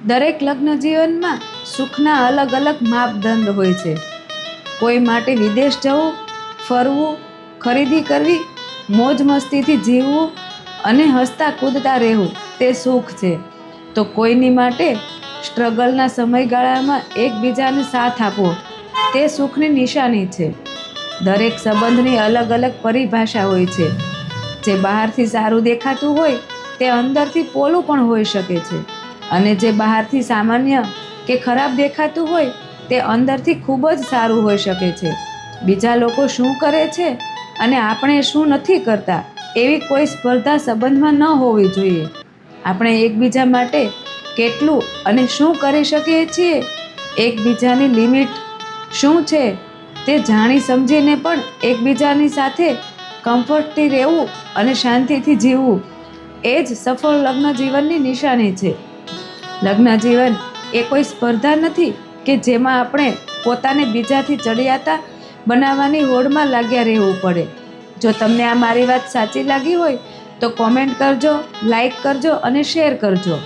દરેક લગ્ન જીવનમાં સુખના અલગ અલગ માપદંડ હોય છે. કોઈ માટે વિદેશ જવું, ફરવું, ખરીદી કરવી, મોજ મસ્તીથી જીવવું અને હસતા કૂદતા રહેવું તે સુખ છે. તો કોઈની માટે સ્ટ્રગલના સમયગાળામાં એકબીજાને સાથ આપવો તે સુખની નિશાની છે. દરેક સંબંધની અલગ અલગ પરિભાષા હોય છે. જે બહારથી સારું દેખાતું હોય તે અંદરથી પોલું પણ હોઈ શકે છે, અને જે બહારથી સામાન્ય કે ખરાબ દેખાતું હોય તે અંદરથી ખૂબ જ સારું હોઈ શકે છે. બીજા લોકો શું કરે છે અને આપણે શું નથી કરતા એવી કોઈ સ્પર્ધા સંબંધમાં ન હોવી જોઈએ. આપણે એકબીજા માટે કેટલું અને શું કરી શકીએ છીએ, એકબીજાની લિમિટ શું છે તે જાણી સમજીને પણ એકબીજાની સાથે કમ્ફર્ટથી રહેવું અને શાંતિથી જીવવું એ જ સફળ લગ્ન જીવનની નિશાની છે. લગ્ન જીવન એ કોઈ સ્પર્ધા નથી કે જેમાં આપણે પોતાને બીજાથી ચડિયાતા બનાવવાની હોડમાં લાગ્યા રહેવું પડે. જો તમને આ મારી વાત સાચી લાગી હોય તો કોમેન્ટ કરજો, લાઈક કરજો અને શેર કરજો.